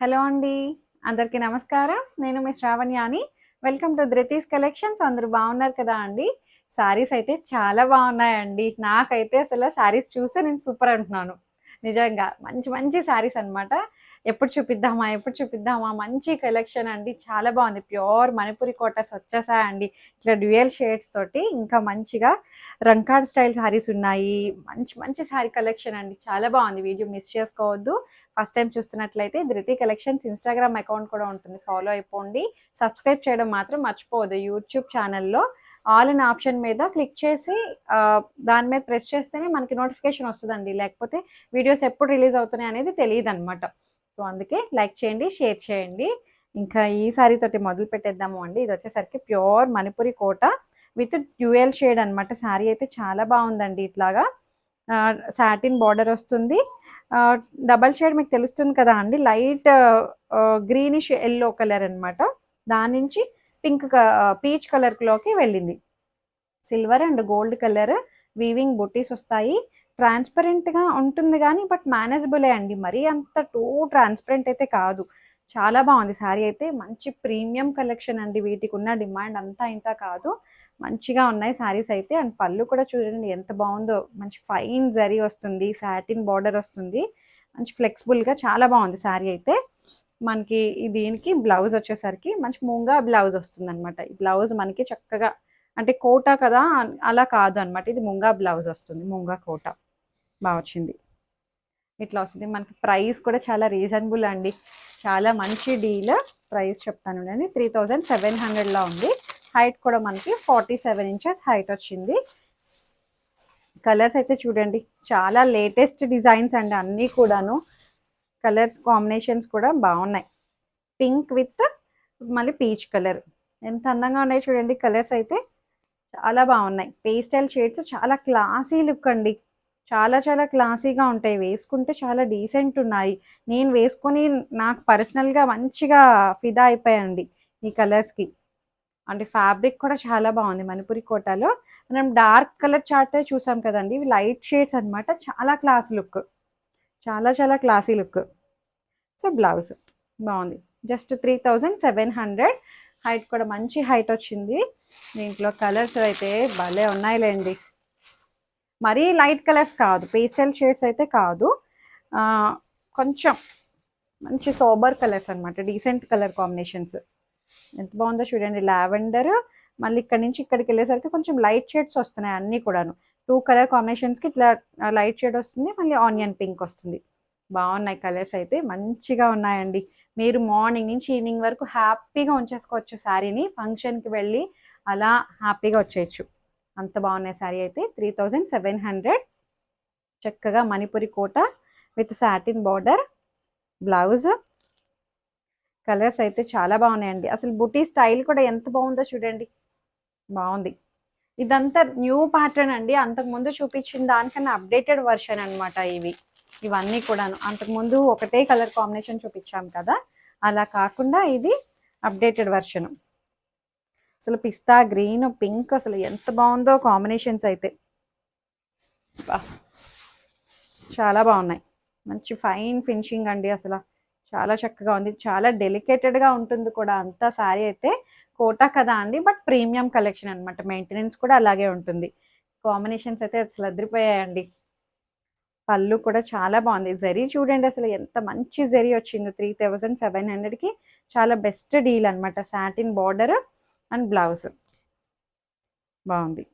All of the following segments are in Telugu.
హలో అండి. అందరికీ నమస్కారం. నేను మీ శ్రావణ్యాని. Welcome to Dhruthi's collections. అందరూ బాగున్నారు కదా అండి? శారీస్ అయితే చాలా బాగున్నాయండి. నాకైతే అసలు శారీస్ చూసే నేను సూపర్ అంటున్నాను. నిజంగా మంచి మంచి శారీస్ అన్నమాట. ఎప్పుడు చూపిద్దామా? ఎప్పుడు చూపిద్దామా? మంచి కలెక్షన్ అండి. చాలా బాగుంది. ప్యూర్ మణిపురి కోటాస్ వచ్చేసాయండి. ఇట్లా డ్యూయల్ షేడ్స్ తోటి ఇంకా మంచిగా రంకాడ్ స్టైల్ శారీస్ ఉన్నాయి. మంచి మంచి శారీ కలెక్షన్ అండి. చాలా బాగుంది. వీడియో మిస్ చేసుకోవద్దు. ఫస్ట్ టైం చూస్తున్నట్లయితే ధృతి కలెక్షన్స్ ఇన్స్టాగ్రామ్ అకౌంట్ కూడా ఉంటుంది, ఫాలో అయిపోండి. సబ్స్క్రైబ్ చేయడం మాత్రం మర్చిపోవద్దు. యూట్యూబ్ ఛానల్లో ఆల్ అనే ఆప్షన్ మీద క్లిక్ చేసి దాని మీద ప్రెస్ చేస్తేనే మనకి నోటిఫికేషన్ వస్తుందండి. లేకపోతే వీడియోస్ ఎప్పుడు రిలీజ్ అవుతున్నాయి అనేది తెలియదు అనమాట. సో అందుకే లైక్ చేయండి, షేర్ చేయండి. ఇంకా ఈ సారీ తోటి మొదలు పెట్టేద్దాము అండి. ఇది వచ్చేసరికి pure Manipuri Kota with dual shade అనమాట. శారీ అయితే చాలా బాగుందండి. ఇట్లాగా సాటిన్ బార్డర్ వస్తుంది. డబల్ షేడ్ మీకు తెలుస్తుంది కదా అండి, లైట్ గ్రీనిష్ ఎల్లో కలర్ అనమాట. దాని నుంచి పింక్ పీచ్ కలర్లోకి వెళ్ళింది. Silver and gold colour weaving బుటీస్ వస్తాయి. ట్రాన్స్పరెంట్గా ఉంటుంది కానీ బట్ మేనేజబులే అండి. మరీ అంత టూ ట్రాన్స్పరెంట్ అయితే కాదు. చాలా బాగుంది శారీ అయితే. మంచి ప్రీమియం కలెక్షన్ అండి. వీటికి ఉన్న డిమాండ్ అంతా ఇంత కాదు. మంచిగా ఉన్నాయి శారీస్ అయితే. అండ్ పళ్ళు కూడా చూడండి ఎంత బాగుందో. మంచి ఫైన్ జరీ వస్తుంది, సాటిన్ బార్డర్ వస్తుంది. మంచి ఫ్లెక్సిబుల్గా చాలా బాగుంది శారీ అయితే. మనకి దీనికి బ్లౌజ్ వచ్చేసరికి మంచి మూంగా బ్లౌజ్ వస్తుంది అనమాట. ఈ బ్లౌజ్ మనకి చక్కగా అంటే కోటా కదా అలా కాదు అనమాట. ఇది ముంగా బ్లౌజ్ వస్తుంది, ముంగా కోట బాగా వచ్చింది. ఇట్లా వస్తుంది. మనకి ప్రైస్ కూడా చాలా రీజనబుల్ అండి. చాలా మంచి డీల్. ప్రైస్ చెప్తాను అండి, 3700లో ఉంది. హైట్ కూడా మనకి 47 ఇంచెస్ హైట్ వచ్చింది. కలర్స్ అయితే చూడండి చాలా లేటెస్ట్ డిజైన్స్ అండి అన్నీ కూడాను. కలర్స్ కాంబినేషన్స్ కూడా బాగున్నాయి. పింక్ విత్ మళ్ళీ పీచ్ కలర్ ఎంత అందంగా ఉన్నాయి చూడండి. కలర్స్ అయితే చాలా బాగున్నాయి. పేస్టల్ షేడ్స్ చాలా క్లాసీ లుక్ అండి. చాలా చాలా క్లాసీగా ఉంటాయి. వేసుకుంటే చాలా డీసెంట్ ఉన్నాయి. నేను వేసుకొని నాకు పర్సనల్గా మంచిగా ఫిదా అయిపోయాయండి ఈ కలర్స్కి. అంటే ఫ్యాబ్రిక్ కూడా చాలా బాగుంది. మణిపురి కోటాలో మనం డార్క్ కలర్ చార్ట్ చూసాం కదండి, ఇవి లైట్ షేడ్స్ అనమాట. చాలా క్లాస్ లుక్, చాలా చాలా క్లాసీ లుక్. సో బ్లౌజ్ బాగుంది. జస్ట్ 3700. హైట్ కూడా మంచి హైట్ వచ్చింది. దీంట్లో కలర్స్ అయితే భలే ఉన్నాయిలేండి. మరీ లైట్ కలర్స్ కాదు, పేస్టల్ షేడ్స్ అయితే కాదు. కొంచెం మంచి సోబర్ కలర్స్ అనమాట. Decent colour combinations. ఎంత బాగుందో చూడండి. లావెండర్ మళ్ళీ ఇక్కడ నుంచి ఇక్కడికి వెళ్ళేసరికి కొంచెం లైట్ షేడ్స్ వస్తున్నాయి అన్నీ కూడాను. 2 కలర్ కాంబినేషన్స్కి ఇట్లా లైట్ షేడ్ వస్తుంది, మళ్ళీ ఆనియన్ పింక్ వస్తుంది. బాగున్నాయి కలర్స్ అయితే. మంచిగా ఉన్నాయండి. మీరు మార్నింగ్ నుంచి ఈవినింగ్ వరకు హ్యాపీగా ఉంచేసుకోవచ్చు శారీని. ఫంక్షన్కి వెళ్ళి అలా హ్యాపీగా వచ్చేయచ్చు. అంత బాగున్నాయి శారీ అయితే. 3700. చక్కగా Manipuri Kota with satin border, blouse. Colours అయితే చాలా బాగున్నాయండి. అసలు బుటీ స్టైల్ కూడా ఎంత బాగుందో చూడండి. బాగుంది. ఇదంతా న్యూ ప్యాటర్న్ అండి. అంతకుముందు చూపించిన దానికన్నా అప్డేటెడ్ వర్షన్ అనమాట ఇవన్నీ కూడాను. అంతకుముందు ఒకటే కలర్ కాంబినేషన్ చూపించాం కదా, అలా కాకుండా ఇది అప్డేటెడ్ వర్షన్. అసలు పిస్తా గ్రీన్, పింక్ అసలు ఎంత బాగుందో కాంబినేషన్స్ అయితే. చాలా బాగున్నాయి. మంచి ఫైన్ ఫినిషింగ్ అండి. అసలు చాలా చక్కగా ఉంది. చాలా డెలికేటెడ్గా ఉంటుంది కూడా అంతా శారీ అయితే. కోటా కదా అండి, బట్ ప్రీమియం కలెక్షన్ అనమాట. మెయింటెనెన్స్ కూడా అలాగే ఉంటుంది. కాంబినేషన్స్ అయితే అసలు అదిరిపోయాయండి. పళ్ళు కూడా చాలా బాగుంది. జరీ చూడండి అసలు ఎంత మంచి జరీ వచ్చింది. 3700కి చాలా బెస్ట్ డీల్ అనమాట. సాటిన్ బార్డర్ అండ్ బ్లౌజ్ బాగుంది.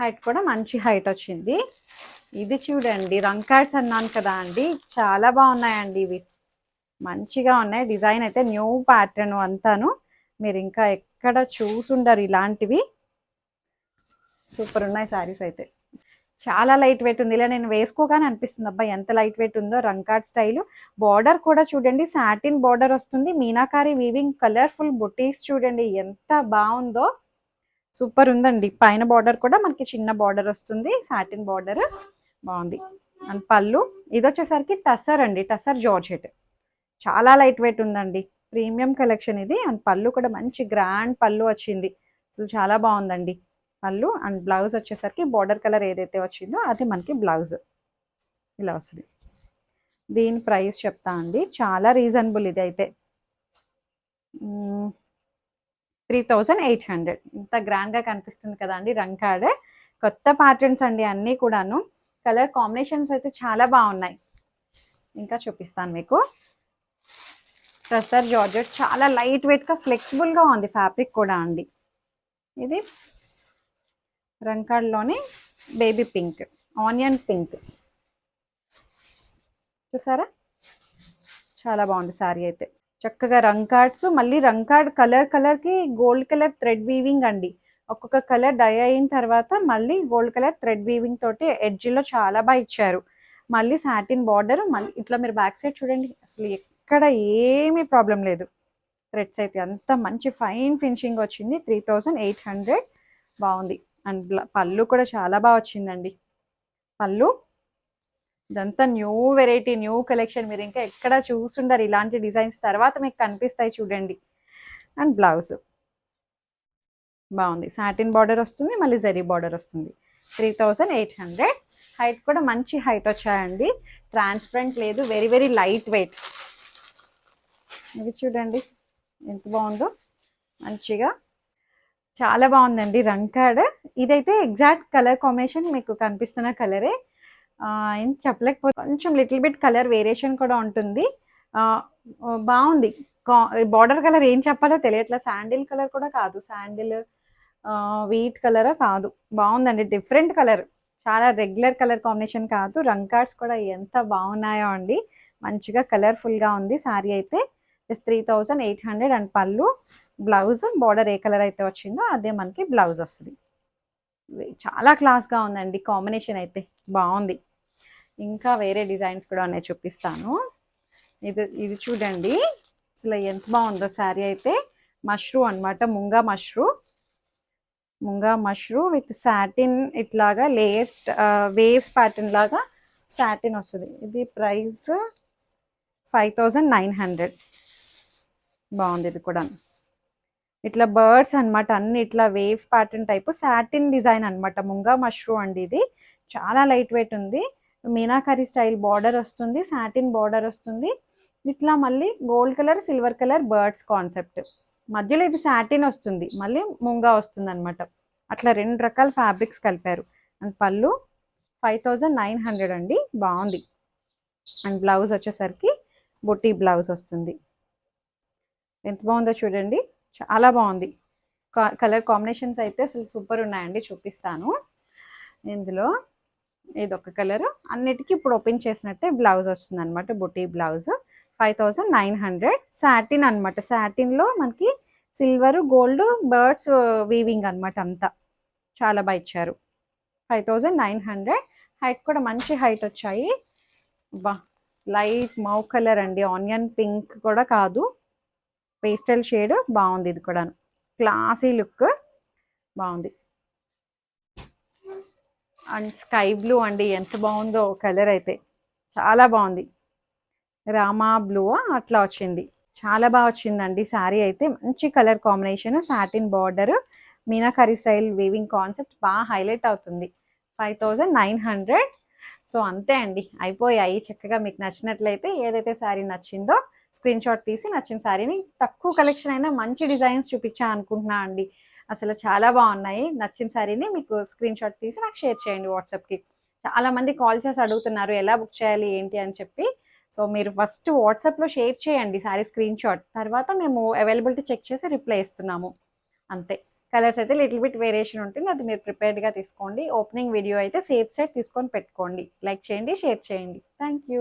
హైట్ కూడా మంచి హైట్ వచ్చింది. ఇది చూడండి రంకాడ్స్ అన్నాను కదా అండి, చాలా బాగున్నాయండి ఇవి. మంచిగా ఉన్నాయి. డిజైన్ అయితే న్యూ ప్యాటర్న్ అంతాను. మీరు ఇంకా ఎక్కడ చూసుండరు ఇలాంటివి. సూపర్ ఉన్నాయి శారీస్ అయితే. చాలా లైట్ వెయిట్ ఉంది. ఇలా నేను వేసుకోగానే అనిపిస్తుంది అబ్బా ఎంత లైట్ వెయిట్ ఉందో. రంకాడ్ స్టైల్ బార్డర్ కూడా చూడండి, సాటిన్ బార్డర్ వస్తుంది. మీనాకారి వీవింగ్ కలర్ఫుల్ బుటీస్ చూడండి ఎంత బాగుందో. సూపర్ ఉందండి. పైన బార్డర్ కూడా మనకి చిన్న బార్డర్ వస్తుంది, సాటిన్ బార్డర్ బాగుంది. అండ్ పళ్ళు ఇది వచ్చేసరికి టసర్ అండి, టసర్ జార్జెట్. చాలా లైట్ వెయిట్ ఉందండి. ప్రీమియం కలెక్షన్ ఇది. అండ్ పళ్ళు కూడా మంచి గ్రాండ్ పళ్ళు వచ్చింది. అసలు చాలా బాగుందండి పళ్ళు. అండ్ బ్లౌజ్ వచ్చేసరికి బార్డర్ కలర్ ఏదైతే వచ్చిందో అది మనకి బ్లౌజ్ ఇలా వస్తుంది. దీని ప్రైస్ చెప్తా అండి, చాలా రీజనబుల్ ఇది అయితే. 3800. ఇంత గ్రాండ్గా కనిపిస్తుంది కదా అండి రంకాడ్. కొత్త ప్యాటర్న్స్ అండి అన్నీ కూడాను. కలర్ కాంబినేషన్స్ అయితే చాలా బాగున్నాయి. ఇంకా చూపిస్తాను మీకు. టసర్ జార్జెట్ చాలా లైట్ వెయిట్గా ఫ్లెక్సిబుల్గా ఉంది ఫ్యాబ్రిక్ కూడా అండి. ఇది రంకాడ్లోని బేబీ పింక్, ఆనియన్ పింక్ చూసారా, చాలా బాగుంది శారీ అయితే. చక్కగా రంకార్డ్స్, మళ్ళీ రంకార్డ్ కలర్కి గోల్డ్ కలర్ థ్రెడ్ వీవింగ్ అండి. ఒక్కొక్క కలర్ డై అయిన తర్వాత మళ్ళీ గోల్డ్ కలర్ థ్రెడ్ వీవింగ్ తోటి ఎడ్జ్లో చాలా బాగా ఇచ్చారు. మళ్ళీ సాటిన్ బార్డర్, మళ్ళీ ఇట్లా మీరు బ్యాక్ సైడ్ చూడండి, అసలు ఎక్కడ ఏమీ ప్రాబ్లం లేదు. థ్రెడ్స్ అయితే అంత మంచి ఫైన్ ఫినిషింగ్ వచ్చింది. 3800 బాగుంది. అండ్ పళ్ళు కూడా చాలా బాగా వచ్చిందండి. పళ్ళు ఇదంతా న్యూ వెరైటీ, న్యూ కలెక్షన్. మీరు ఇంకా ఎక్కడ చూసుండరు ఇలాంటి డిజైన్స్, తర్వాత మీకు కనిపిస్తాయి చూడండి. అండ్ బ్లౌజ్ బాగుంది, సాటిన్ బార్డర్ వస్తుంది, మళ్ళీ జరీ బార్డర్ వస్తుంది. 3800. హైట్ కూడా మంచి హైట్ వచ్చాయండి, ట్రాన్స్పరెంట్ లేదు, వెరీ వెరీ లైట్ వెయిట్. ఇది చూడండి ఎంత బాగుందో, మంచిగా చాలా బాగుందండి రంకాడ్. ఇదైతే ఎగ్జాక్ట్ కలర్ కాంబినేషన్ మీకు కనిపిస్తున్న కలరే. ఏం చెప్పలేకపోతే కొంచెం లిటిల్ బిట్ కలర్ వేరియేషన్ కూడా ఉంటుంది. బాగుంది. బార్డర్ కలర్ ఏం చెప్పాలో తెలియట్లా. శాండిల్ కలర్ కూడా కాదు, శాండిల్ వీట్ కలర్ కాదు, బాగుందండి. డిఫరెంట్ కలర్, చాలా రెగ్యులర్ కలర్ కాంబినేషన్ కాదు. రంకార్డ్స్ కూడా ఎంత బాగున్నాయో అండి, మంచిగా కలర్ఫుల్గా ఉంది శారీ అయితే. జస్ట్ 3800. అండ్ పళ్ళు, బ్లౌజ్ బార్డర్ ఏ కలర్ అయితే వచ్చిందో అదే మనకి బ్లౌజ్ వస్తుంది. చాలా క్లాస్గా ఉందండి, కాంబినేషన్ అయితే బాగుంది. ఇంకా వేరే డిజైన్స్ కూడా ఉన్నాయి, చూపిస్తాను. ఇది చూడండి, అసలు ఎంత బాగుందో శారీ అయితే. మష్రూ అనమాట, ముంగా మష్రూ విత్ సాటిన్, ఇట్లాగా లేయర్స్ వేవ్స్ ప్యాటర్న్ లాగా సాటిన్ వస్తుంది. ఇది ప్రైస్ 5900. బాగుంది. ఇది కూడా ఇట్లా బర్డ్స్ అనమాట, అన్ని ఇట్లా waves pattern type satin design అనమాట. ముంగా మష్రూ అండి, ఇది చాలా లైట్ వెయిట్ ఉంది. మీనాకరీ స్టైల్ బార్డర్ వస్తుంది, సాటిన్ బార్డర్ వస్తుంది. ఇట్లా మళ్ళీ gold colour, silver colour birds concept. మధ్యలో ఇది సాటిన్ వస్తుంది, మళ్ళీ ముంగా వస్తుంది అనమాట. అట్లా 2 రకాల ఫ్యాబ్రిక్స్ కలిపారు. అండ్ పళ్ళు 5900 అండి, బాగుంది. అండ్ బ్లౌజ్ వచ్చేసరికి బుట్టి బ్లౌజ్ వస్తుంది. ఎంత బాగుందో చూడండి, చాలా బాగుంది. కలర్ కాంబినేషన్స్ అయితే అసలు సూపర్ ఉన్నాయండి, చూపిస్తాను. ఇందులో ఇదొక కలర్, అన్నిటికీ ఇప్పుడు ఓపెన్ చేసినట్టే బ్లౌజ్ వస్తుంది అనమాట. బుటీ బ్లౌజ్ 5900. సాటిన్ అనమాట, సాటిన్లో మనకి సిల్వర్ గోల్డ్ బర్డ్స్ వీవింగ్ అనమాట, అంతా చాలా బాగా ఇచ్చారు. 5900. హైట్ కూడా మంచి హైట్ వచ్చాయి. బా లైట్ మౌ కలర్ అండి, ఆనియన్ పింక్ కూడా కాదు, పేస్టల్ షేడ్, బాగుంది. ఇది కూడా క్లాసీ లుక్, బాగుంది. అండ్ స్కై బ్లూ అండి, ఎంత బాగుందో కలర్ అయితే, చాలా బాగుంది. రామా బ్లూ అట్లా వచ్చింది, చాలా బాగా వచ్చిందండి శారీ అయితే. మంచి colour combination, satin border, meenakari style weaving concept బాగా హైలైట్ అవుతుంది. 5900. సో అంతే అండి, అయిపోయాయి. చక్కగా మీకు నచ్చినట్లయితే ఏదైతే శారీ నచ్చిందో స్క్రీన్ షాట్ తీసి నచ్చిన శారీని, తక్కువ కలెక్షన్ అయినా మంచి డిజైన్స్ చూపించా అనుకుంటున్నా అండి. అసలు చాలా బాగున్నాయి. నచ్చిన శారీని మీకు స్క్రీన్ షాట్ తీసి నాకు షేర్ చేయండి వాట్సాప్కి. చాలా మంది కాల్ చేసి అడుగుతున్నారు ఎలా బుక్ చేయాలి ఏంటి అని చెప్పి. సో మీరు ఫస్ట్ వాట్సాప్లో షేర్ చేయండి శారీ స్క్రీన్ షాట్, తర్వాత మేము అవైలబిలిటీ చెక్ చేసి రిప్లై ఇస్తున్నాము. అంతే. కలర్స్ అయితే లిటిల్ బిట్ వేరియేషన్ ఉంటుంది, అది మీరు ప్రిపేర్డ్గా తీసుకోండి. ఓపెనింగ్ వీడియో అయితే సేఫ్ సైడ్ తీసుకొని పెట్టుకోండి. లైక్ చేయండి, షేర్ చేయండి. Thank you.